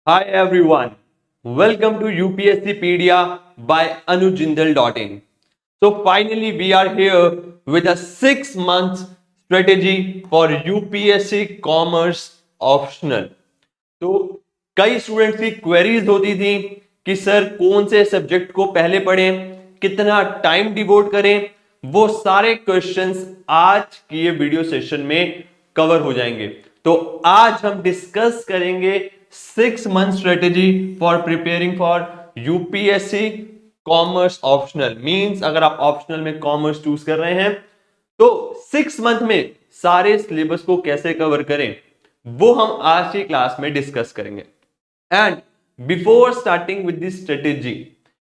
Hi everyone, welcome to UPSCpedia by anujindal.in. So finally we are here with a 6 month strategy for UPSC Commerce Optional. तो कई students की queries होती थी कि sir कौन से सब्जेक्ट को पहले पढ़ें, कितना टाइम डिवोट करें। वो सारे क्वेश्चंस आज की ये वीडियो सेशन में कवर हो जाएंगे। तो आज हम डिस्कस करेंगे 6 month strategy for preparing for UPSC commerce optional. Means अगर आप ऑप्शनल में कॉमर्स चूज कर रहे हैं तो 6 मंथ में सारे सिलेबस को कैसे कवर करें वो हम आज की क्लास में डिस्कस करेंगे। And before starting with this strategy,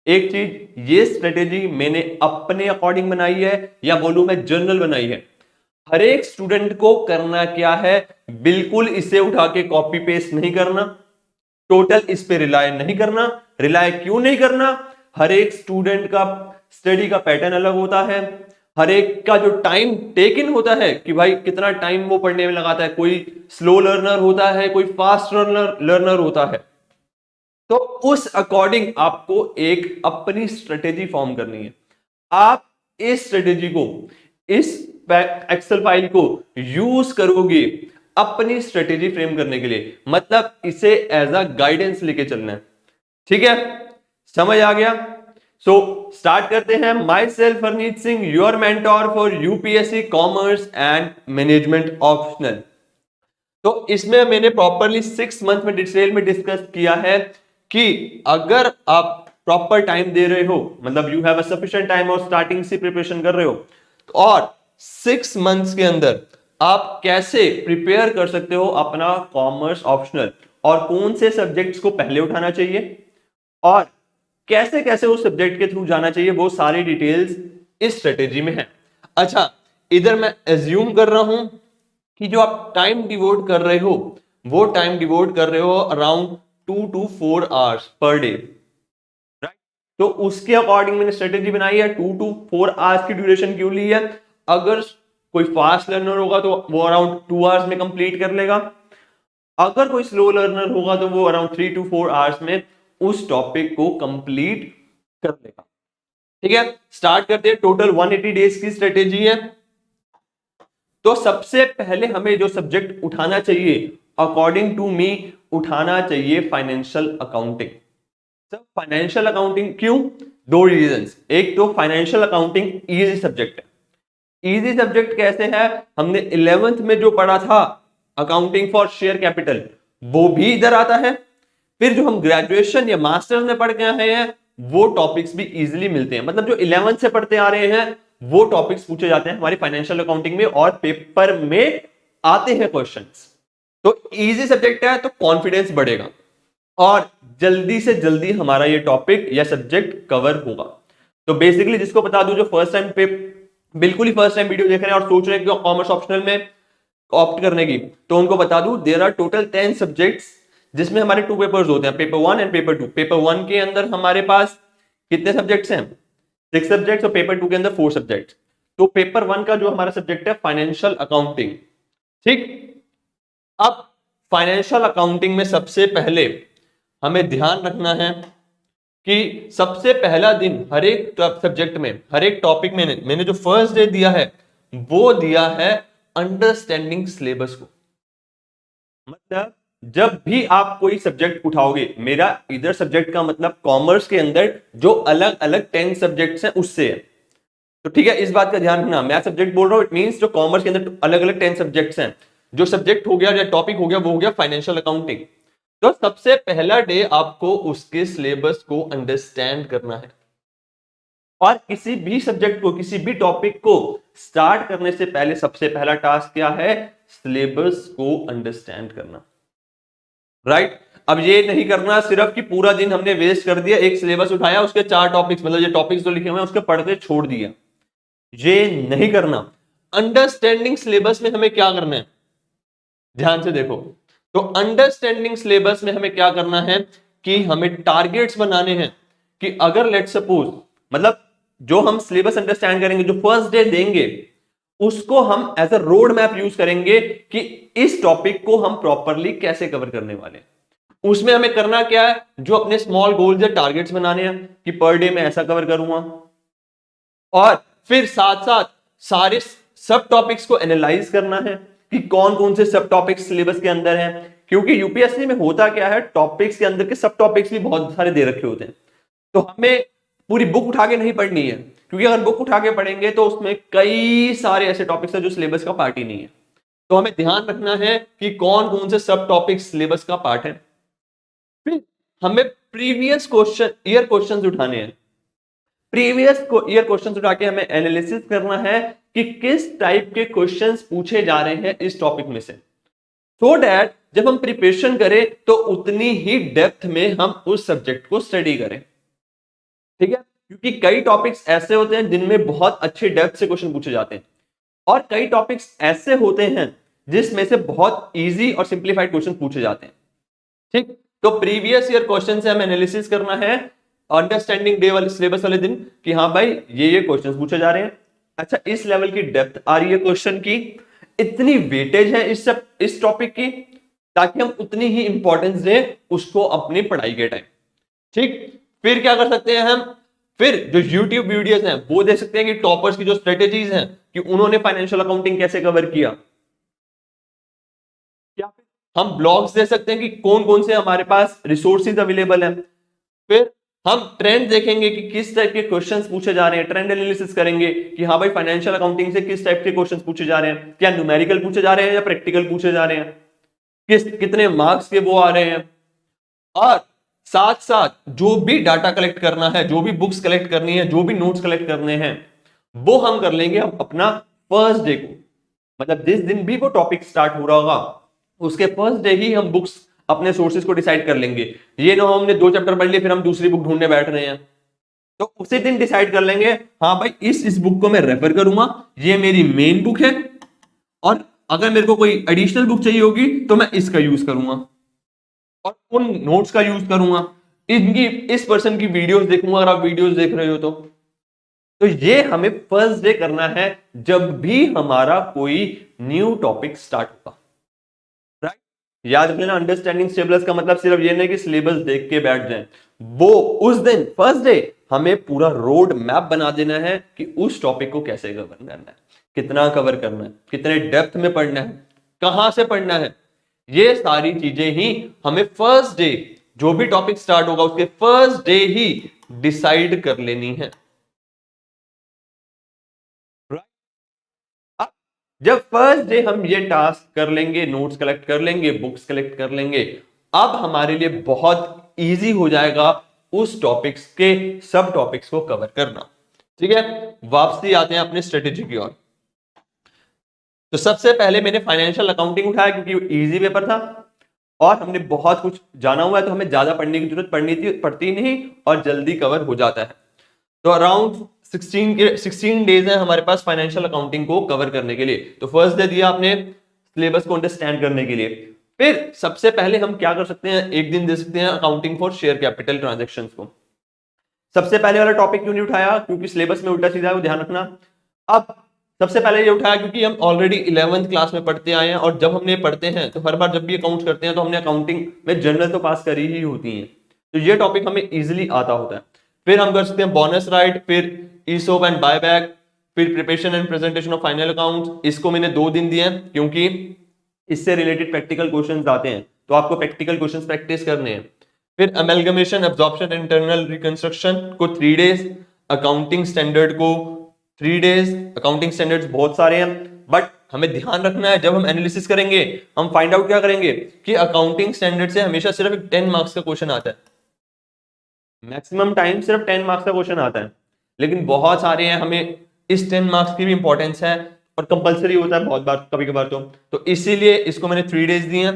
एक चीज, ये स्ट्रेटेजी मैंने अपने अकॉर्डिंग बनाई है या बोलूं मैं जनरल बनाई है। हर एक स्टूडेंट को करना क्या है, बिल्कुल इसे उठा के कॉपी पेस्ट नहीं करना, टोटल इस पे रिलाय नहीं करना। रिलाय क्यों नहीं करना? हर एक स्टूडेंट का स्टडी का पैटर्न अलग होता है, हर एक का जो टाइम टेक इन होता है कि भाई कितना टाइम वो पढ़ने में लगाता है। कोई स्लो लर्नर होता है, कोई फास्ट लर्नर होता है। तो उस अकॉर्डिंग आपको एक अपनी स्ट्रेटेजी फॉर्म करनी है। आप इस स्ट्रेटेजी को, इस एक्सेल फाइल को यूज करोगे अपनी स्ट्रेटेजी फ्रेम करने के लिए, मतलब इसे एज अ गाइडेंस लेके चलना है। ठीक है, समझ आ गया? सो स्टार्ट करते हैं। My self Harneet Singh, your mentor for UPSC commerce and management optional. तो इसमें मैंने प्रॉपरली 6 मंथ में डिटेल में डिस्कस किया है कि अगर आप प्रॉपर टाइम दे रहे हो, मतलब you have a sufficient time और स्टार्टिंग से प्रिपरेशन कर रहे हो, और 6 मंथ्स के अंदर आप कैसे प्रिपेयर कर सकते हो अपना कॉमर्स ऑप्शनल, और कौन से सब्जेक्ट्स को पहले उठाना चाहिए और कैसे कैसे उस सब्जेक्ट के थ्रू जाना चाहिए, वो सारी डिटेल्स इस स्ट्रेटेजी में है। अच्छा, इधर मैं एज्यूम कर रहा हूं कि जो आप टाइम डिवोट कर रहे हो वो टाइम डिवोट कर रहे हो around 2 to 4 hours per day, right? तो उसके अकॉर्डिंग मैंने स्ट्रेटेजी बनाई है। 2 to 4 आवर्स की ड्यूरेशन क्यों ली है? अगर कोई फास्ट लर्नर होगा तो वो अराउंड 2 आवर्स में कंप्लीट कर लेगा, अगर कोई स्लो लर्नर होगा तो वो अराउंड 3 to 4 आवर्स में उस टॉपिक को कंप्लीट कर लेगा। ठीक है, स्टार्ट करते हैं। टोटल 180 डेज की स्ट्रेटेजी है। तो सबसे पहले हमें जो सब्जेक्ट उठाना चाहिए, अकॉर्डिंग टू मी, उठाना चाहिए फाइनेंशियल अकाउंटिंग। सब फाइनेंशियल अकाउंटिंग क्यों? दो रीजंस। एक तो फाइनेंशियल अकाउंटिंग इजी सब्जेक्ट है। इजी सब्जेक्ट कैसे है? हमने 11th में जो पढ़ा था अकाउंटिंग फॉर शेयर कैपिटल, वो भी इधर आता है। फिर जो हम ग्रेजुएशन या मास्टर्स में पढ़ के आए हैं वो टॉपिक्स भी इजीली मिलते हैं। मतलब जो 11th से पढ़ते आ रहे हैं वो टॉपिक्स पूछे जाते हैं हमारी फाइनेंशियल अकाउंटिंग में और पेपर में आते हैं क्वेश्चंस। तो इजी सब्जेक्ट है तो कॉन्फिडेंस बढ़ेगा और जल्दी से जल्दी हमारा ये टॉपिक या सब्जेक्ट कवर होगा। तो बेसिकली जिसको बता दूं, जो फर्स्ट टाइम पे बिल्कुल ही फर्स्ट टाइम वीडियो देख रहे हैं और सोच रहे हैं कि कॉमर्स ऑप्शनल में ऑप्ट करने की, तो उनको बता दूं देयर आर टोटल 10 सब्जेक्ट्स जिसमें हमारे 2 पेपर्स होते हैं, पेपर 1 एंड पेपर 2। पेपर 1 के अंदर हमारे पास कितने सब्जेक्ट्स हैं? 6 सब्जेक्ट्स, और पेपर 2 के अंदर 4 सब्जेक्ट्स। तो पेपर 1 का जो हमारा सब्जेक्ट है फाइनेंशियल अकाउंटिंग। ठीक, अब फाइनेंशियल अकाउंटिंग में सबसे पहले हमें ध्यान रखना है कि सबसे पहला दिन हर एक सब्जेक्ट में, हर एक टॉपिक में मैंने जो फर्स्ट डे दिया है वो दिया है अंडरस्टैंडिंग सिलेबस को। मतलब जब भी आप कोई सब्जेक्ट उठाओगे, मेरा इधर सब्जेक्ट का मतलब कॉमर्स के अंदर जो अलग अलग 10 सब्जेक्ट्स हैं उससे है। तो ठीक है, इस बात का ध्यान रखना। मैं सब्जेक्ट बोल रहा हूं, इट मींस जो कॉमर्स के अंदर अलग अलग 10 सब्जेक्ट्स हैं, जो सब्जेक्ट हो गया या टॉपिक हो गया वो हो गया फाइनेंशियल अकाउंटिंग। तो सबसे पहला डे आपको उसके सिलेबस को अंडरस्टैंड करना है। और किसी भी सब्जेक्ट को, किसी भी टॉपिक को स्टार्ट करने से पहले सबसे पहला टास्क क्या है? सिलेबस को अंडरस्टैंड करना, राइट? अब ये नहीं करना सिर्फ कि पूरा दिन हमने वेस्ट कर दिया, एक सिलेबस उठाया, उसके 4 टॉपिक्स, मतलब ये टॉपिक्स जो लिखे हुए हैं उसके पढ़ते छोड़ दिया, ये नहीं करना। अंडरस्टैंडिंग सिलेबस में हमें क्या करना है, ध्यान से देखो। तो अंडरस्टैंडिंग सिलेबस में हमें क्या करना है कि हमें टारगेट्स बनाने हैं कि अगर लेट सपोज, मतलब जो हम सिलेबस अंडरस्टैंड करेंगे, जो फर्स्ट डे देंगे, उसको हम as a road map use करेंगे कि इस टॉपिक को हम प्रॉपरली कैसे कवर करने वाले हैं। उसमें हमें करना क्या है, जो अपने स्मॉल गोल्स या टारगेट्स बनाने हैं कि पर डे में ऐसा कवर करूंगा, और फिर साथ साथ सारे सब टॉपिक्स को एनालाइज करना है कि कौन कौन से सब टॉपिक्स सिलेबस के अंदर हैं। क्योंकि यूपीएससी में होता क्या है, टॉपिक्स के अंदर के सब टॉपिक्स भी बहुत सारे दे रखे होते हैं, तो हमें पूरी बुक उठा के नहीं पढ़नी है, क्योंकि अगर बुक उठा के पढ़ेंगे तो उसमें कई सारे ऐसे टॉपिक्स हैं जो सिलेबस का पार्ट ही नहीं है। तो हमें ध्यान रखना है कि कौन कौन से सब टॉपिक्स सिलेबस का पार्ट है। फिर हमें प्रीवियस क्वेश्चन ईयर क्वेश्चंस उठाने हैं। प्रीवियस ईयर क्वेश्चंस उठा के हमें एनालिसिस करना है कि किस टाइप के क्वेश्चंस पूछे जा रहे हैं इस टॉपिक में से, सो दैट जब हम प्रिपरेशन करें तो उतनी ही डेप्थ में हम उस सब्जेक्ट को स्टडी करें। ठीक है, क्योंकि कई टॉपिक्स ऐसे होते हैं जिनमें बहुत अच्छे डेप्थ से क्वेश्चन पूछे जाते हैं, और कई टॉपिक्स ऐसे होते हैं जिसमें से बहुत इजी और सिंप्लीफाइड क्वेश्चन पूछे जाते हैं। ठीक, तो प्रीवियस ईयर क्वेश्चन से हमें एनालिसिस करना है अंडरस्टैंडिंग डे वाले सिलेबस वाले दिन कि हाँ भाई ये क्वेश्चंस पूछे जा रहे हैं, अच्छा इस लेवल की डेप्थ आ रही है क्वेश्चन की, इतनी वेटेज है इस टॉपिक की, ताकि हम उतनी ही इंपॉर्टेंस दें उसको अपनी पढ़ाई के टाइम। ठीक, फिर क्या कर सकते हैं हम, फिर जो YouTube वीडियोस हैं वो देख सकते हैं कि टॉपर्स की जो स्ट्रेटेजीज हैं कि उन्होंने फाइनेंशियल अकाउंटिंग कैसे कवर किया, या फिर हम ब्लॉग्स दे सकते हैं कि कौन कौन से हमारे पास रिसोर्सेज अवेलेबल हैं। फिर हम ट्रेंड देखेंगे कि किस टाइप के क्वेश्चंस पूछे जा रहे हैं, ट्रेंड एनालिसिस करेंगे कि हाँ भाई फाइनेंशियल अकाउंटिंग से किस टाइप के क्वेश्चंस पूछे जा रहे हैं, क्या न्यूमेरिकल पूछे जा रहे हैं या प्रैक्टिकल पूछे जा रहे हैं, कितने मार्क्स के वो आ रहे हैं। और साथ साथ जो भी डाटा कलेक्ट करना है, जो भी बुक्स कलेक्ट करनी है, जो भी नोट्स कलेक्ट करने हैं, वो हम कर लेंगे हम अपना फर्स्ट डे को, मतलब जिस दिन भी वो टॉपिक स्टार्ट हो रहा होगा उसके फर्स्ट डे ही हम बुक्स अपने सोर्सेज को डिसाइड कर लेंगे। ये ना हमने 2 चैप्टर पढ़ लिए फिर हम दूसरी बुक ढूंढने बैठ रहे हैं, तो उसी दिन डिसाइड कर लेंगे हाँ भाई इस बुक को मैं रेफर करूंगा, ये मेरी मेन बुक है, और अगर मेरे को कोई एडिशनल बुक चाहिए होगी तो मैं इसका यूज करूंगा और उन नोट्स का यूज करूंगा, इनकी इस पर्सन की वीडियोस देखूंगा अगर आप वीडियोस देख रहे हो तो ये हमें फर्स्ट डे करना है जब भी हमारा कोई न्यू टॉपिक स्टार्ट होगा। राइट, याद रखना अंडरस्टैंडिंग सिलेबस का मतलब सिर्फ ये नहीं कि सिलेबस देख के बैठ जाएं, वो उस दिन फर्स्ट डे हमें पूरा रोड मैप बना देना है कि उस टॉपिक को कैसे कवर करना है, कितना कवर करना है, कितने डेप्थ में पढ़ना है, कहां से पढ़ना है, ये सारी चीजें ही हमें फर्स्ट डे जो भी टॉपिक स्टार्ट होगा उसके फर्स्ट डे ही डिसाइड कर लेनी है। अब जब फर्स्ट डे हम ये टास्क कर लेंगे, नोट्स कलेक्ट कर लेंगे, बुक्स कलेक्ट कर लेंगे, अब हमारे लिए बहुत इजी हो जाएगा उस टॉपिक्स के सब टॉपिक्स को कवर करना। ठीक है, वापसी आते हैं अपने स्ट्रेटेजी की ओर। तो सबसे पहले मैंने फाइनेंशियल अकाउंटिंग उठाया क्योंकि इजी पेपर था और हमने बहुत कुछ जाना हुआ है, तो हमें ज्यादा पढ़ने की जरूरत पड़ती नहीं और जल्दी कवर हो जाता है। तो अराउंड 16 डेज है हमारे पास फाइनेंशियल अकाउंटिंग को कवर करने के लिए। तो फर्स्ट डे दिया आपने सिलेबस को अंडरस्टैंड करने के लिए। फिर सबसे पहले हम क्या कर सकते हैं, एक दिन दे सकते हैं accounting for share capital transaction को। सबसे पहले वाला टॉपिक क्यों नहीं उठाया, क्योंकि सिलेबस में उल्टा सीधा है, वो ध्यान रखना। अब सबसे पहले ये उठाया क्योंकि हम ऑलरेडी 11th क्लास में पढ़ते आए हैं और जब हमने पढ़ते हैं तो हर बार जब भी अकाउंट करते हैं तो हमने अकाउंटिंग में जनरल तो पास करी ही होती है, तो ये टॉपिक हमें इजीली आता होता है। फिर हम कर सकते हैं बोनस राइट, फिर ईसोप एंड बायबैक, फिर preparation and presentation of final account. इसको मैंने 2 दिन दिए हैं क्योंकि इससे रिलेटेड प्रैक्टिकल क्वेश्चंस आते हैं, तो आपको प्रैक्टिकल क्वेश्चंस प्रैक्टिस करने हैं। फिर अमेलगमेशन, एब्जॉर्प्शन, इंटरनल रिकंस्ट्रक्शन को 3 डेज, अकाउंटिंग स्टैंडर्ड को 3 डेज। अकाउंटिंग स्टैंडर्ड्स बहुत सारे हैं बट हमें ध्यान रखना है जब हम एनालिसिस करेंगे हम फाइंड आउट क्या करेंगे कि अकाउंटिंग स्टैंडर्ड से हमेशा सिर्फ 10 मार्क्स का क्वेश्चन आता है, मैक्सिमम टाइम सिर्फ 10 मार्क्स का क्वेश्चन आता है, लेकिन बहुत सारे हैं, हमें इस 10 मार्क्स की भी इंपॉर्टेंस है और कंपलसरी होता है बहुत बार, कभी कभार तो इसीलिए इसको मैंने 3 डेज दिए हैं।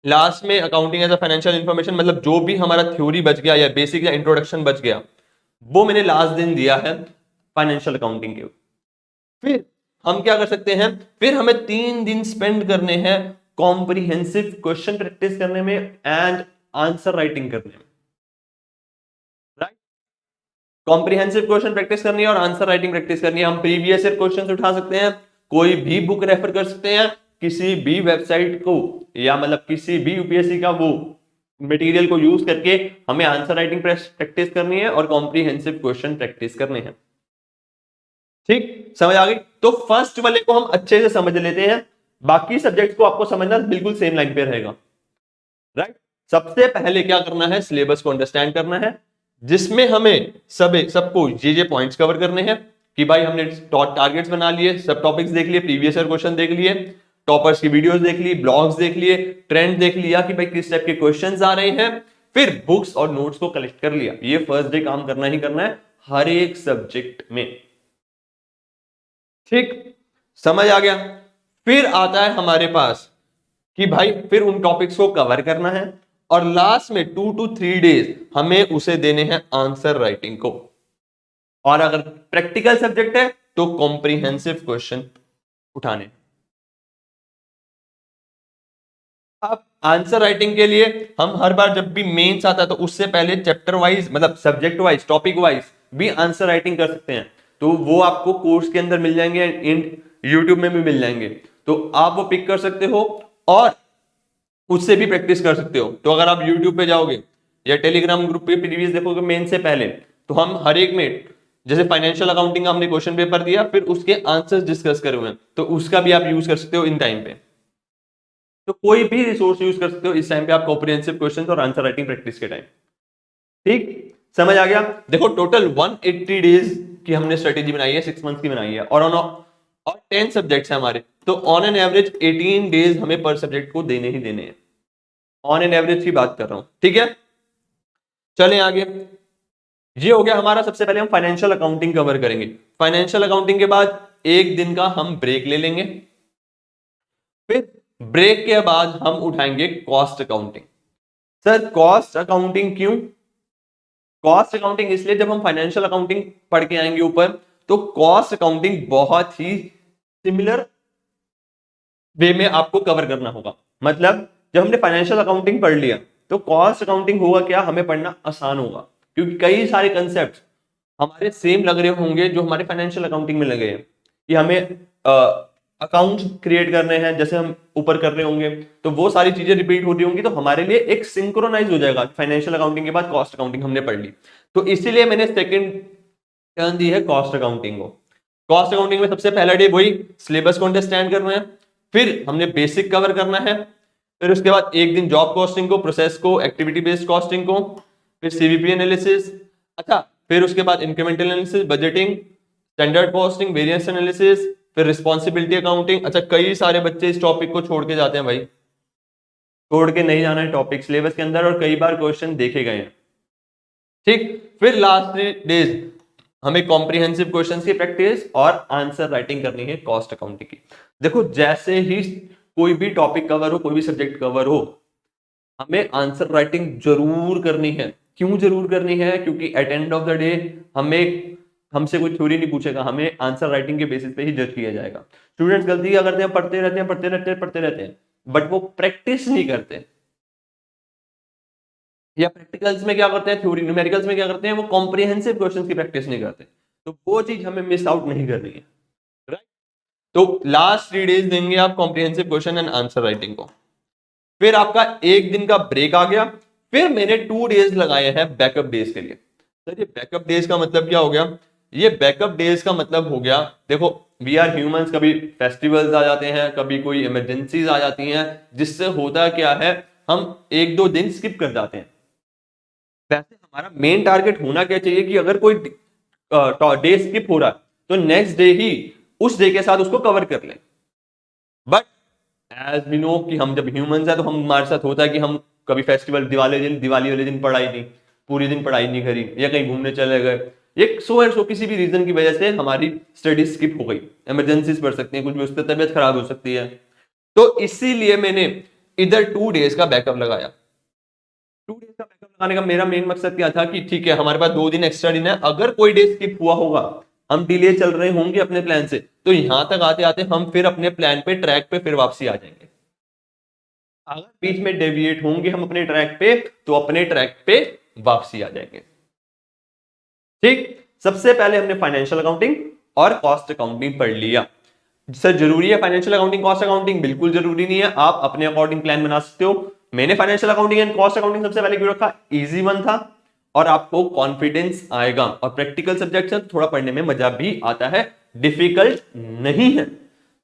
लास्ट में accounting as a financial information, मतलब जो भी हमारा थ्योरी बच गया या बेसिक या इंट्रोडक्शन बच गया वो मैंने लास्ट दिन दिया है फाइनेंशियल अकाउंटिंग के। फिर हम क्या कर सकते हैं, फिर हमें 3 दिन स्पेंड करने हैं कॉम्प्रिहेंसिव क्वेश्चन प्रैक्टिस करने में एंड आंसर राइटिंग करने में। राइट, कॉम्प्रिहेंसिव क्वेश्चन प्रैक्टिस करनी है और आंसर राइटिंग प्रैक्टिस करनी है। हम प्रीवियस ईयर क्वेश्चन उठा सकते हैं, कोई भी बुक रेफर कर सकते हैं, किसी भी वेबसाइट को, या मतलब किसी भी यूपीएससी का वो मटेरियल को यूज करके हमें आंसर राइटिंग प्रैक्टिस करनी है और कॉम्प्रिहेंसिव क्वेश्चन प्रैक्टिस करने हैं। ठीक, समझ आ गई? तो फर्स्ट वाले को हम अच्छे से समझ लेते हैं, बाकी सब्जेक्ट को आपको समझना बिल्कुल सेम लाइन पे रहेगा। राइट, सबसे पहले क्या करना है, सिलेबस को अंडरस्टैंड करना है, जिसमें हमें सबको ये पॉइंट्स कवर करने हैं कि भाई हमने टारगेट्स बना लिए, सब टॉपिक्स देख लिए, प्रीवियस ईयर क्वेश्चन देख लिए, टॉपर्स की वीडियोस देख ली, ब्लॉग्स देख लिए, ट्रेंड देख लिया कि भाई किस टाइप के क्वेश्चंस आ रहे हैं, फिर बुक्स और नोट्स को कलेक्ट कर लिया। ये फर्स्ट डे काम करना ही करना है हर एक सब्जेक्ट में। ठीक, समझ आ गया? फिर आता है हमारे पास कि भाई फिर उन टॉपिक्स को कवर करना है और लास्ट में 2 to 3 डेज हमें उसे देने हैं आंसर राइटिंग को। और अगर प्रैक्टिकल सब्जेक्ट है तो कॉम्प्रिहेंसिव क्वेश्चन उठाने। अब आंसर राइटिंग के लिए हम हर बार जब भी मेंस आता है तो उससे पहले चैप्टर वाइज, मतलब सब्जेक्ट वाइज, टॉपिक वाइज भी आंसर राइटिंग कर सकते हैं। तो वो आपको कोर्स के अंदर मिल जाएंगे, यूट्यूब में भी मिल जाएंगे, तो आप वो पिक कर सकते हो और उससे भी प्रैक्टिस कर सकते हो। तो अगर आप यूट्यूब पे जाओगे या टेलीग्राम ग्रुप पे प्रीवियस देखोगे मेन से पहले, तो हम हर एक में, जैसे फाइनेंशियल अकाउंटिंग का हमने क्वेश्चन पेपर दिया, फिर उसके आंसर्स डिस्कस करे हुए हैं, तो उसका भी आप यूज कर सकते हो इन टाइम पे। तो कोई भी रिसोर्स यूज कर सकते हो इस टाइम पे आप कॉम्प्रिहेंसिव क्वेश्चन और आंसर राइटिंग प्रैक्टिस के टाइम। ठीक, समझ आ गया? देखो टोटल 180 डेज की हमने स्ट्रेटेजी बनाई है, 6 मंथ की बनाई है, और 10 सब्जेक्ट्स हैं हमारे, तो ऑन एन एवरेज 18 डेज हमें पर सब्जेक्ट को देने ही देने हैं। ऑन एन एवरेज की बात कर रहा हूं, ठीक है? चलें आगे। ये हो गया हमारा, सबसे पहले हम फाइनेंशियल अकाउंटिंग कवर करेंगे। फाइनेंशियल अकाउंटिंग के बाद एक दिन का हम ब्रेक ले लेंगे, फिर ब्रेक के बाद हम उठाएंगे cost accounting. Sir cost accounting क्यों? कॉस्ट अकाउंटिंग इसलिए, जब हम फाइनेंशियल अकाउंटिंग पढ़ के आएंगे ऊपर, तो कॉस्ट अकाउंटिंग बहुत ही सिमिलर वे में आपको कवर करना होगा। मतलब जब हमने फाइनेंशियल अकाउंटिंग पढ़ लिया तो कॉस्ट अकाउंटिंग होगा क्या, हमें पढ़ना आसान होगा, क्योंकि कई सारे कंसेप्ट हमारे सेम लग रहे होंगे जो हमारे फाइनेंशियल अकाउंटिंग में लगे हैं। कि हमें अकाउंट्स क्रिएट करने हैं, जैसे हम ऊपर कर रहे होंगे, तो वो सारी चीजें रिपीट होती होंगी, तो हमारे लिए एक सिंक्रोनाइज हो जाएगा। फाइनेंशियल अकाउंटिंग के बाद कॉस्ट अकाउंटिंग हमने पढ़ ली, तो इसीलिए मैंने सेकंड टर्न दी है कॉस्ट अकाउंटिंग को। कॉस्ट अकाउंटिंग में सबसे पहला डे वही सिलेबस को अंडरस्टैंड करना है, फिर हमने बेसिक कवर करना है, फिर उसके बाद एक दिन जॉब कॉस्टिंग को, प्रोसेस को, एक्टिविटी बेस्ड कॉस्टिंग को, फिर सीवीपी एनालिसिस, अच्छा फिर उसके बाद incremental analysis, budgeting, standard costing, variance analysis, फिर रिस्पॉन्सिबिलिटी अकाउंटिंग। अच्छा कई सारे बच्चे इस टॉपिक को छोड़ के जाते हैं भाई, छोड़ के नहीं जाना है टॉपिक सिलेबस के अंदर, और कई बार क्वेश्चन देखे गए हैं। ठीक, फिर लास्ट 3 डेज हमें कॉम्प्रिहेंसिव क्वेश्चंस की प्रैक्टिस और आंसर राइटिंग करनी है कॉस्ट अकाउंटिंग की। देखो जैसे ही कोई भी टॉपिक कवर हो, कोई भी सब्जेक्ट कवर हो, हमें आंसर राइटिंग जरूर करनी है। क्यों जरूर करनी है? क्योंकि at end of the day हमसे कोई थ्योरी नहीं पूछेगा, हमें आंसर राइटिंग के बेसिस पे ही जज किया जाएगा। स्टूडेंट्स गलती क्या करते हैं, पढ़ते रहते हैं पढ़ते रहते हैं, बट वो प्रैक्टिस नहीं करते। या प्रैक्टिकल्स में क्या करते हैं, थ्योरी, न्यूमेरिकल्स में क्या करते हैं, वो कॉम्प्रिहेंसिव क्वेश्चंस की प्रैक्टिस नहीं करते। तो वो चीज हमें मिस आउट नहीं करनी है, राइट? तो लास्ट 3 डेज देंगे आप comprehensive question and answer writing को, फिर आपका एक दिन का ब्रेक आ गया, फिर मैंने 2 डेज लगाए हैं बैकअप डेज के लिए। सर ये बैकअप डेज का मतलब क्या हो गया? ये बैकअप डेज का मतलब हो गया, देखो वी आर ह्यूमंस, कभी फेस्टिवल्स आ जाते हैं, कभी कोई इमरजेंसीज आ जाती हैं, जिससे होता क्या है हम 1-2 दिन स्किप कर जाते हैं। वैसे हमारा मेन टारगेट होना क्या चाहिए कि अगर कोई डे स्किप हो रहा है तो नेक्स्ट डे ही उस डे के साथ उसको कवर कर लें। बट एज वी नो कि हम जब ह्यूमंस है तो हम, हमारे साथ होता है कि हम कभी फेस्टिवल, दिवाली वाले दिन पढ़ाई नहीं, पूरी दिन पढ़ाई नहीं करी, या कहीं घूमने चले गए, एक सो एंड सो किसी भी रीजन की वजह से हमारी स्टडी स्किप हो गई, इमरजेंसीज पड़ सकती हैं, कुछ भी उससे तबियत खराब हो सकती है, तो इसीलिए मैंने इधर 2 डेज का बैकअप लगाया। 2 डेज का बैकअप लगाने का मेरा मेन मकसद क्या था कि ठीक है हमारे पास 2 दिन एक्स्ट्रा दिन है, अगर कोई डे स्किप हुआ होगा, हम डिले चल रहे होंगे अपने प्लान से, तो यहां तक आते आते हम फिर अपने प्लान पे, ट्रैक पे फिर वापसी आ जाएंगे। अगर बीच में डेविएट होंगे हम अपने ट्रैक पे, तो अपने ट्रैक पे वापसी आ जाएंगे। ठीक, सबसे पहले हमने फाइनेंशियल अकाउंटिंग और कॉस्ट अकाउंटिंग पढ़ लिया। सर जरूरी है फाइनेंशियल अकाउंटिंग, कॉस्ट अकाउंटिंग? बिल्कुल जरूरी नहीं है, आप अपने अकॉर्डिंग प्लान बना सकते हो। मैंने financial accounting and cost accounting सबसे पहले क्यों रखा, इजी वन था और आपको कॉन्फिडेंस आएगा, और प्रैक्टिकल सब्जेक्ट है थोड़ा पढ़ने में मजा भी आता है, डिफिकल्ट नहीं है।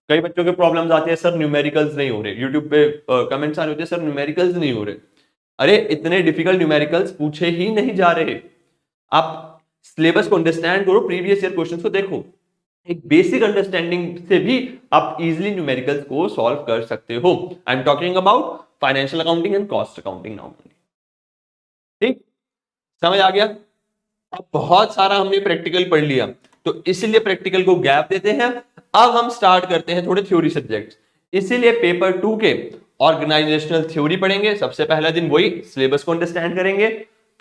कई बच्चों के प्रॉब्लम्स आते हैं, सर न्यूमेरिकल्स नहीं हो रहे, यूट्यूब पे कमेंट्स आ रहे होते हैं, सर न्यूमेरिकल्स नहीं हो रहे। अरे इतने डिफिकल्ट न्यूमेरिकल्स पूछे ही नहीं जा रहे, आप सिलेबस को अंडरस्टैंड करो, प्रीवियस ईयर क्वेश्चंस को देखो, एक बेसिक अंडरस्टैंडिंग से भी आप इजीली न्यूमेरिकल्स को सॉल्व कर सकते हो। I am talking about financial accounting and cost accounting now. ठीक, समझ आ गया। अब बहुत सारा हमने प्रैक्टिकल पढ़ लिया, तो इसीलिए प्रैक्टिकल को गैप देते हैं। अब हम स्टार्ट करते हैं थोड़े थ्योरी सब्जेक्ट्स, इसीलिए पेपर 2 के ऑर्गेनाइजेशनल थ्योरी पढ़ेंगे। सबसे पहला दिन वही सिलेबस को अंडरस्टैंड करेंगे।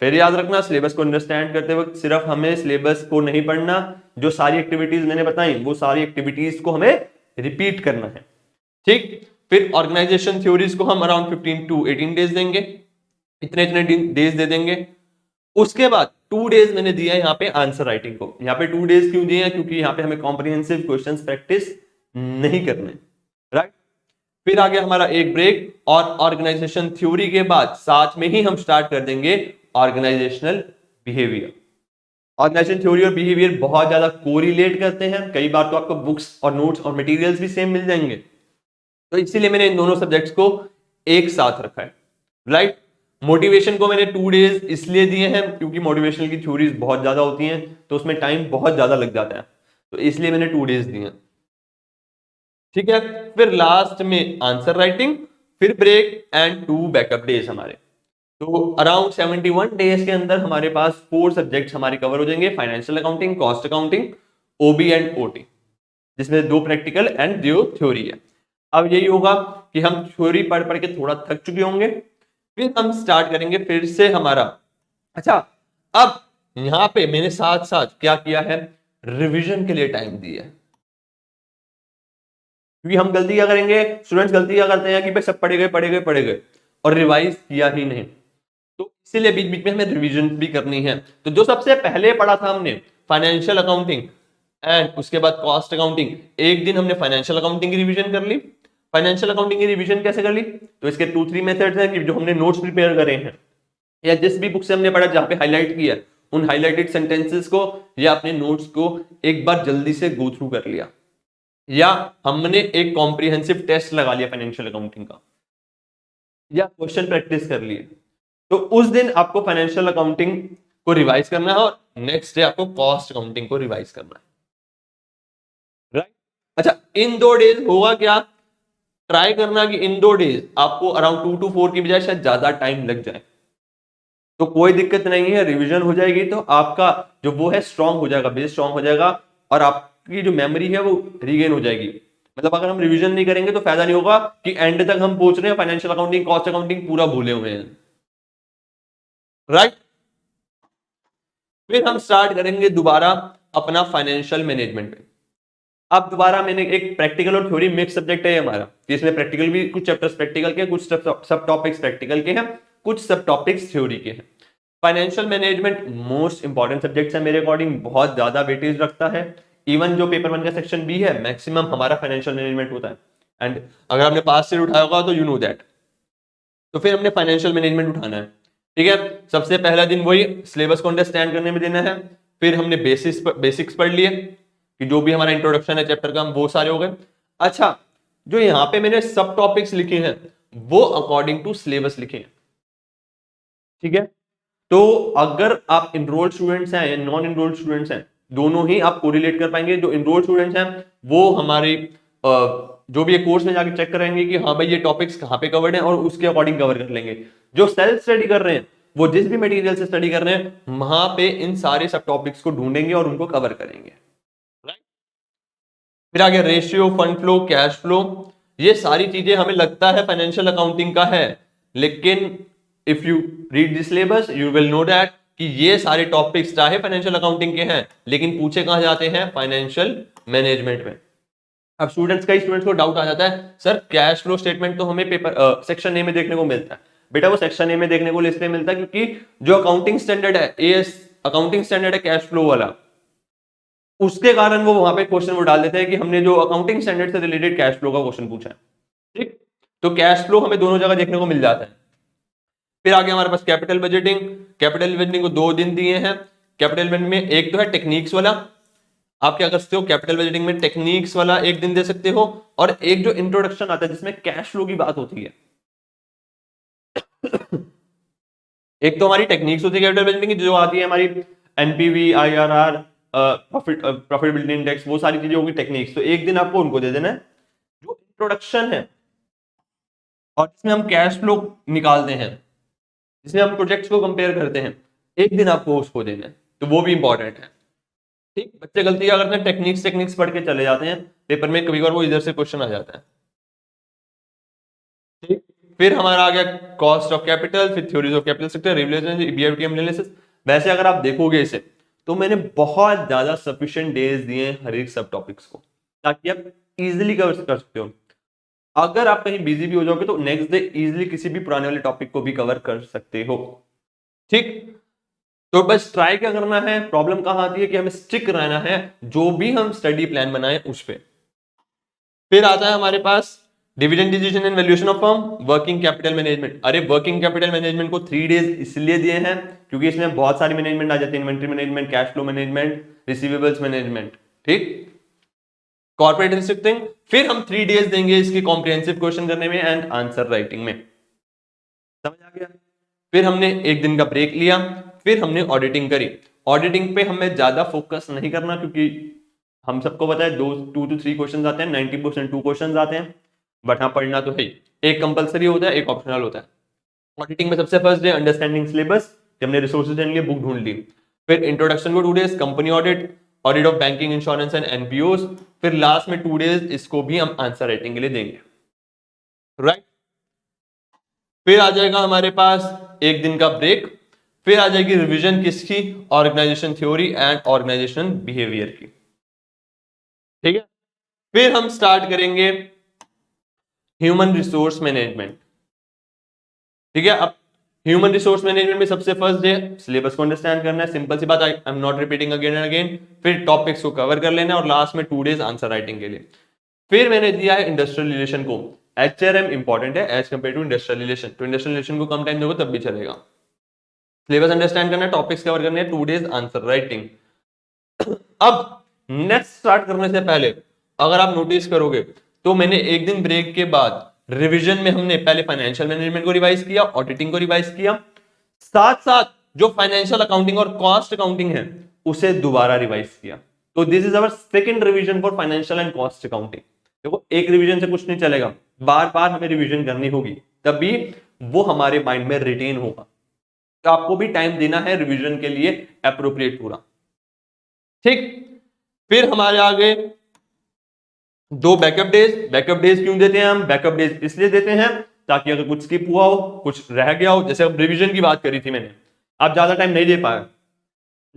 फिर याद रखना, सिलेबस को अंडरस्टैंड करते वक्त सिर्फ हमें सिलेबस को नहीं पढ़ना, जो सारी एक्टिविटीज मैंने बताई वो सारी एक्टिविटीज को हमें रिपीट करना है। ठीक, फिर ऑर्गेनाइजेशन थ्योरीज को हम अराउंड 15 to 18 डेज देंगे, इतने इतने डेज दे देंगे। उसके बाद 2 डेज मैंने दिया है यहाँ पे आंसर राइटिंग को। यहाँ पे 2 डेज क्यों दिए हैं, क्योंकि यहाँ पे हमें कॉम्प्रिहेंसिव क्वेश्चंस प्रैक्टिस नहीं करने, राइट। फिर आ गया हमारा एक ब्रेक, और ऑर्गेनाइजेशन थ्योरी के बाद साथ में ही हम स्टार्ट कर देंगे ऑर्गेनाइजेशनल बिहेवियर। ऑर्गेनाइजेशन थ्योरी और बिहेवियर बहुत ज्यादा कोरिलेट करते हैं, कई बार तो आपको बुक्स और नोट्स और मटेरियल्स भी सेम मिल जाएंगे, तो इसीलिए मैंने इन दोनों सब्जेक्ट्स को एक साथ रखा है, राइट। मोटिवेशन को मैंने 2 डेज इसलिए दिए हैं क्योंकि मोटिवेशनल की थ्योरीज बहुत ज्यादा होती हैं, तो उसमें टाइम बहुत ज्यादा लग जाता है, तो इसलिए मैंने 2 डेज दिए हैं। ठीक है, फिर लास्ट में आंसर राइटिंग, फिर ब्रेक एंड 2 बैकअप डेज हमारे। तो अराउंड 71 डेज के अंदर हमारे पास 4 सब्जेक्ट्स हमारे कवर हो जाएंगे, financial accounting, cost accounting, OB and OT, जिसमें 2 प्रैक्टिकल एंड 2 थ्योरी है। अब यही होगा कि हम थ्योरी पढ़ पढ़ के थोड़ा थक चुके होंगे, फिर हम स्टार्ट करेंगे फिर से हमारा। अच्छा, अब यहां पे मैंने साथ साथ क्या किया है, रिवीजन के लिए टाइम दिया है, क्योंकि हम गलती क्या करेंगे, स्टूडेंट्स गलती क्या करते हैं कि भाई सब पढ़े गए और रिवाइज किया ही नहीं, तो इसीलिए बीच बीच में हमें रिवीजन भी करनी है। तो जो सबसे पहले पढ़ा था हमने फाइनेंशियल अकाउंटिंग एंड उसके बाद कॉस्ट अकाउंटिंग, एक दिन हमने फाइनेंशियल अकाउंटिंग की रिवीजन कर ली। फाइनेंशियल अकाउंटिंग की रिवीजन कैसे कर ली, तो इसके 2-3 मेथड्स हैं कि जो हमने नोट्स प्रिपेयर करे हैं या जिस भी बुक से हमने पढ़ा जहां पे हाईलाइट किया, उन हाईलाइटेड सेंटेंसेस को या अपने नोट्स को एक बार जल्दी से गो थ्रू कर लिया, या हमने एक कॉम्प्रिहेंसिव टेस्ट लगा लिया फाइनेंशियल अकाउंटिंग का, या क्वेश्चन प्रैक्टिस कर लिए। तो उस दिन आपको फाइनेंशियल अकाउंटिंग को रिवाइज करना है और नेक्स्ट डे आपको कॉस्ट अकाउंटिंग को रिवाइज करना है, राइट। अच्छा, इन 2 डेज होगा क्या, ट्राई करना कि इन 2 डेज आपको अराउंड 2 to 4 की बजाय शायद ज्यादा टाइम लग जाए, तो कोई दिक्कत नहीं है, रिवीजन हो जाएगी तो आपका जो वो है स्ट्रांग हो जाएगा, बेस स्ट्रांग हो जाएगा, और आपकी जो मेमोरी है वो रीगेन हो जाएगी। मतलब अगर हम रिवीजन नहीं करेंगे तो फायदा नहीं होगा कि एंड तक हम पहुंच रहे हैं फाइनेंशियल अकाउंटिंग कॉस्ट अकाउंटिंग पूरा भूले हुए हैं, राइट। फिर हम स्टार्ट करेंगे दोबारा अपना फाइनेंशियल मैनेजमेंट पे। अब दोबारा मैंने एक प्रैक्टिकल और थ्योरी मिक्स सब्जेक्ट है हमारा, इसमें प्रैक्टिकल भी कुछ चैप्टर्स प्रैक्टिकल के, कुछ सब टॉपिक्स प्रैक्टिकल के हैं, कुछ सब टॉपिक्स थ्योरी के हैं। Financial management most important subject है मेरे अकॉर्डिंग, बहुत ज्यादा वेटेज रखता है। इवन जो पेपर 1 का सेक्शन बी है मैक्सिमम हमारा फाइनेंशियल मैनेजमेंट होता है, एंड अगर आपने पास से उठाया होगा तो यू नो दैट। तो फिर हमने फाइनेंशियल मैनेजमेंट उठाना है, ठीक है। सबसे पहला दिन वही सिलेबस को अंडरस्टैंड करने में देना है, फिर हमने बेसिक्स पढ़ लिए कि जो भी हमारा इंट्रोडक्शन है चैप्टर का वो सारे हो गए। अच्छा, जो यहाँ पे मैंने सब टॉपिक्स लिखे हैं वो अकॉर्डिंग टू सिलेबस लिखे हैं, ठीक है। तो अगर आप इनरोल्ड स्टूडेंट्स हैं या नॉन इनरोल्ड स्टूडेंट्स हैं, दोनों ही आप कोरिलेट कर पाएंगे। जो इनरोल्ड स्टूडेंट्स हैं वो हमारी जो भी ये कोर्स में जाके चेक करेंगे कि हाँ भाई ये टॉपिक्स कहाँ पे कवर्ड हैं और उसके अकॉर्डिंग कवर कर लेंगे। जो सेल्फ स्टडी कर रहे हैं वो जिस भी मटेरियल से स्टडी कर रहे हैं वहां पे इन सारे सब टॉपिक्स को ढूंढेंगे और उनको कवर करेंगे, राइट। फिर आगे ratio, fund flow, cash flow, ये सारी चीजें हमें लगता है फाइनेंशियल अकाउंटिंग का है, लेकिन if you read this syllabus you will know that कि ये सारे टॉपिक्स चाहे फाइनेंशियल अकाउंटिंग के हैं लेकिन पूछे कहां जाते हैं, फाइनेंशियल मैनेजमेंट में। अब कई स्टूडेंट्स को डाउट आ जाता है, सर कैश फ्लो स्टेटमेंट तो हमें पेपर सेक्शन ए में देखने को मिलता है। बेटा वो सेक्शन ए में देखने को इसलिए मिलता है क्योंकि जो अकाउंटिंग स्टैंडर्ड है, एएस अकाउंटिंग स्टैंडर्ड है कैश फ्लो वाला, उसके कारण वो वहां पे क्वेश्चन वो डाल देते हैं कि हमने जो अकाउंटिंग स्टैंडर्ड से रिलेटेड कैश फ्लो का क्वेश्चन पूछा है, ठीक। तो कैश फ्लो हमें दोनों जगह देखने को मिल जाता है, फिर आगे हमारे पास कैपिटल बजटिंग। कैपिटल बजटिंग को 2 दिन दिए हैं। कैपिटल बजटिंग में एक तो है टेक्निक्स वाला, आप क्या कर सकते हो कैपिटल बजटिंग में टेक्निक्स वाला 1 दिन दे सकते हो, और एक जो इंट्रोडक्शन आता है जिसमें कैश फ्लो की बात होती है। एक तो हमारी टेक्निक्स होती है कैपिटल बजटिंग की, जो आती है हमारी एनपीवी, आईआरआर, प्रॉफिटेबिलिटी इंडेक्स, वो सारी चीजें होगी टेक्निक्स। तो 1 दिन आपको उनको दे देना है। जो इंट्रोडक्शन है और जिसमें हम कैश फ्लो निकालते हैं, जिसमें हम प्रोजेक्ट्स को कंपेयर करते हैं, 1 दिन आपको उसको देना है, तो वो भी इंपॉर्टेंट है। ठीक, बच्चे गलती क्या करते हैं, टेक्निक्स टेक्निक्स पढ़ के चले जाते हैं, पेपर में कभी बार वो इधर से क्वेश्चन आ जाता है। ठीक, फिर हमारा आ गया कॉस्ट ऑफ कैपिटल, फिर theories of capital structure, revaluation, EBIT analysis. वैसे अगर आप देखोगे इसे, तो मैंने बहुत ज्यादा सफिशिएंट डेज दिए हैं हर एक सब टॉपिक्स को, ताकि आप इजीली कवर कर सकते हो। अगर आप कहीं बिजी भी हो जाओगे तो नेक्स्ट डे इजीली किसी भी पुराने वाले टॉपिक को भी कवर कर सकते हो। ठीक, तो बस ट्राई क्या करना है, प्रॉब्लम कहां आती है कि हमें स्टिक रहना है जो भी हम स्टडी प्लान बनाए उस पे। फिर आता है हमारे पास dividend decision and valuation of firm, working capital management. अरे वर्किंग कैपिटल मैनेजमेंट को 3 डेज इसलिए दिए हैं क्योंकि इसमें बहुत सारी मैनेजमेंट आ जाती है, inventory management, cash flow management, receivables management. ठीक, कॉर्पोरेट रिस्ट्रिक्टिंग, फिर हम 3 डेज देंगे इसके कॉम्प्रिहेंसिव क्वेश्चन करने में एंड आंसर राइटिंग में। समझ आ गया। फिर हमने 1 दिन का ब्रेक लिया, फिर हमने ऑडिटिंग करी। ऑडिटिंग पे हमें ज्यादा फोकस नहीं करना क्योंकि हम सबको पता है 2 to 3 क्वेश्चन आते हैं, 90% 2 क्वेश्चन आते हैं, बट हाँ पढ़ना तो है। एक कंपलसरी होता है, एक ऑप्शनल होता है। ऑडिटिंग में सबसे फर्स्ट डे अंडरस्टैंडिंग सिलेबस, हमने रिसोर्सेज के लिए बुक ढूंढ ली। फिर इंट्रोडक्शन को 2 days, company audit, audit of banking, insurance and NPOs. फिर लास्ट में 2 डेज इसको भी हम आंसर राइटिंग के लिए देंगे। राइट, फिर आ जाएगा हमारे पास 1 दिन का ब्रेक। फिर आ जाएगी रिवीजन किसकी, organisation theory and organisation behaviour की। ठीक है, फिर हम स्टार्ट करेंगे ह्यूमन रिसोर्स मैनेजमेंट। ठीक है, अब ह्यूमन रिसोर्स मैनेजमेंट में सबसे फर्स्ट डे सिलेबस को अंडरस्टैंड करना है, सिंपल सी बात, I am not repeating again and again. फिर टॉपिक्स को कवर कर लेना है और लास्ट में 2 डेज आंसर राइटिंग के लिए। फिर मैंने दिया है इंडस्ट्रियल रिलेशन को, एचआरएम इंपॉर्टेंट है as compare to industrial relation, तो इंडस्ट्रियल रिलेशन को कम टाइम दोगे तब भी चलेगा। सिलेबस अंडरस्टैंड करना है, टॉपिक्स कवर करने हैं, 2 डेज आंसर राइटिंग। अब नेक्स्ट स्टार्ट करने से पहले अगर आप नोटिस करोगे तो मैंने 1 दिन ब्रेक के बाद रिवीजन में हमने पहले फाइनेंशियल मैनेजमेंट को रिवाइज किया, ऑडिटिंग को रिवाइज किया, साथ साथ जो फाइनेंशियल अकाउंटिंग और कॉस्ट अकाउंटिंग है उसे दोबारा रिवाइज किया। तो this is our second revision for financial and cost accounting. देखो एक रिवीजन से कुछ नहीं चलेगा, बार बार हमें रिवीजन करनी होगी, तभी वो हमारे माइंड में रिटेन होगा। तो आपको भी टाइम देना है रिवीजन के लिए एप्रोप्रिएट पूरा। ठीक, फिर हमारे आगे 2 बैकअप डेज। बैकअप डेज क्यों देते हैं हम, बैकअप डेज इसलिए देते हैं ताकि अगर कुछ स्किप हुआ हो, कुछ रह गया हो, जैसे अब रिवीजन की बात करी थी मैंने, आप ज्यादा टाइम नहीं दे पाए,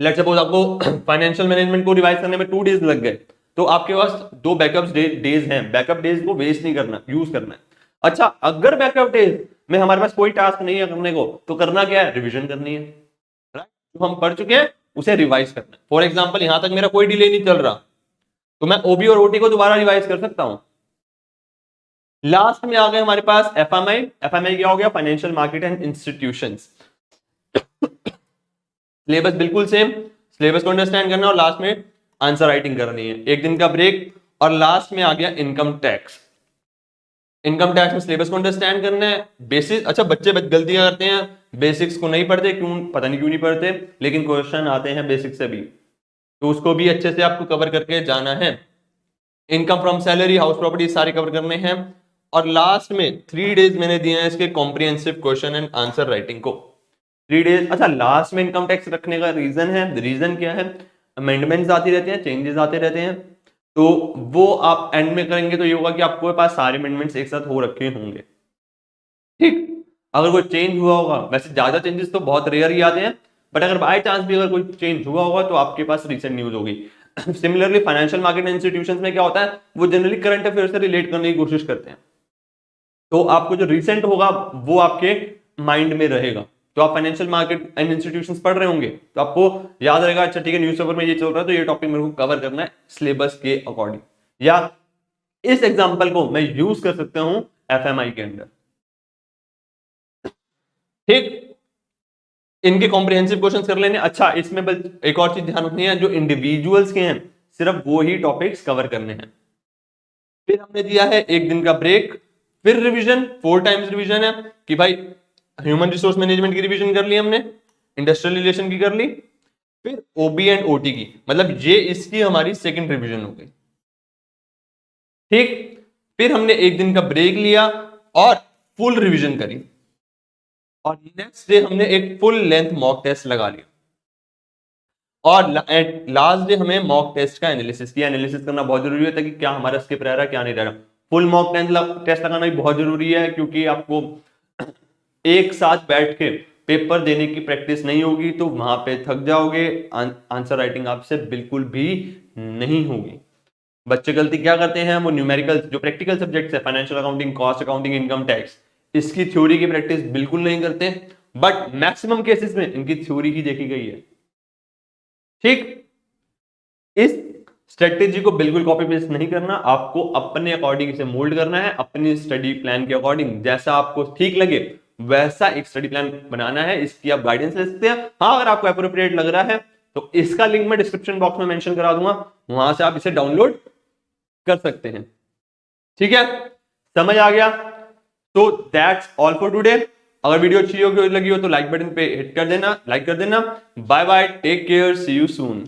लेट्स सपोज आपको फाइनेंशियल मैनेजमेंट को रिवाइज करने में 2 डेज लग गए, तो आपके पास 2 बैकअप डेज हैं, बैकअप डेज को वेस्ट नहीं करना, यूज करना है। अच्छा, अगर बैकअप डेज में हमारे पास कोई टास्क नहीं है करने को, तो करना क्या है, रिवीजन करनी है। राइट, जो हम पढ़ चुके हैं उसे रिवाइज करना है। फॉर एग्जाम्पल यहां तक मेरा कोई डिले नहीं चल रहा, तो मैं ओबी और ओटी को दोबारा रिवाइज कर सकता हूं। लास्ट में आ गए हमारे पास एफएमआई। एफएमआई क्या हो गया, financial market and institutions. Syllabus बिल्कुल सेम, सिलेबस को अंडरस्टैंड करना और लास्ट में आंसर राइटिंग करनी है। 1 दिन का ब्रेक और लास्ट में आ गया इनकम टैक्स। इनकम टैक्स में सिलेबस को अंडरस्टैंड करना है, बेसिक। अच्छा, बच्चे गलतियां करते हैं, बेसिक्स को नहीं पढ़ते, क्यों पता नहीं क्यों नहीं पढ़ते, लेकिन क्वेश्चन आते हैं बेसिक से भी, तो उसको भी अच्छे से आपको कवर करके जाना है। Income from salary, house property सारे कवर करने हैं। और लास्ट में 3 डेज मैंने दिए हैं इसके comprehensive question and answer writing को, 3 डेज। अच्छा, लास्ट में इनकम टैक्स रखने का रीजन है, रीजन क्या है, अमेंडमेंट्स आती रहती हैं, चेंजेस आते रहते हैं, तो वो आप एंड में करेंगे तो ये होगा कि आपके पास सारे अमेंडमेंट्स एक साथ हो रखे होंगे। ठीक, अगर कोई चेंज हुआ होगा, वैसे ज्यादा चेंजेस तो बहुत रेयर ही आते हैं, बट अगर बाय चांस भी अगर कोई चेंज हुआ होगा तो आपके पास रिसेंट न्यूज होगी। सिमिलरली फाइनेंशियल मार्केट इंस्टीट्यूशंस में क्या होता है, वो जनरली करंट अफेयर से रिलेट करने की कोशिश करते हैं, तो आपको जो रिसेंट होगा वो आपके माइंड में रहेगा। तो आप फाइनेंशियल मार्केट एंड इंस्टीट्यूशंस पढ़ रहे होंगे तो आपको याद रहेगा, अच्छा ठीक है न्यूज़पेपर में ये चल रहा है तो ये टॉपिक मेरे को कवर करना है सिलेबस के अकॉर्डिंग, या इस एग्जांपल को मैं यूज कर सकता हूं एफएमआई के अंदर। ठीक, इनके कॉम्प्रिहेंसिव क्वेश्चंस कर लेने। अच्छा, इसमें बस एक और चीज ध्यान रखनी है, जो इंडिविजुअल्स के हैं सिर्फ वो ही टॉपिक्स कवर करने हैं। फिर हमने दिया है एक दिन का ब्रेक, फिर रिवीजन, 4 टाइम्स रिवीजन है कि भाई ह्यूमन रिसोर्स मैनेजमेंट की रिवीजन कर ली हमने, इंडस्ट्रियल रिलेशन की कर ली, फिर ओबी एंड ओटी की, मतलब ये इसकी हमारी सेकंड रिवीजन हो गई। ठीक, फिर हमने एक दिन का ब्रेक लिया और फुल रिवीजन करी, और नेक्स्ट डे हमने एक फुल लेंथ मॉक टेस्ट लगा लिया, और लास्ट डे हमें मॉक टेस्ट का एनालिसिस किया। एनालिसिस करना बहुत जरूरी है ताकि क्या हमारा स्किप रह रहा है क्या नहीं रह रहा। फुल मॉक टेस्ट लगाना भी बहुत जरूरी है, क्योंकि आपको एक साथ बैठ के पेपर देने की प्रैक्टिस नहीं होगी तो वहां पे थक जाओगे, आंसर राइटिंग आपसे बिल्कुल भी नहीं होगी। बच्चे गलती क्या करते हैं, वो न्यूमेरिकल जो प्रैक्टिकल सब्जेक्ट्स है, financial accounting, cost accounting, income tax, इसकी थ्योरी की प्रैक्टिस बिल्कुल नहीं करते, बट मैक्सिमम केसेस में इनकी थ्योरी ही देखी गई है। ठीक, इस स्ट्रेटेजी को बिल्कुल कॉपी पेस्ट नहीं करना, आपको अपने अकॉर्डिंग इसे मोल्ड करना है, अपनी स्टडी प्लान के अकॉर्डिंग, जैसा आपको ठीक लगे वैसा एक स्टडी प्लान बनाना है। इसकी आप गाइडेंस ले सकते हैं। हाँ, अगर आपको अप्रोप्रिएट लग रहा है तो इसका लिंक मैं डिस्क्रिप्शन बॉक्स में मेंशन करा दूंगा, वहां से आप इसे डाउनलोड कर सकते हैं। ठीक है, समझ आ गया? तो दैट्स ऑल फॉर टुडे। अगर वीडियो अच्छी लगी हो तो लाइक बटन पे हिट कर देना, लाइक कर देना। Bye bye, take care, see you soon.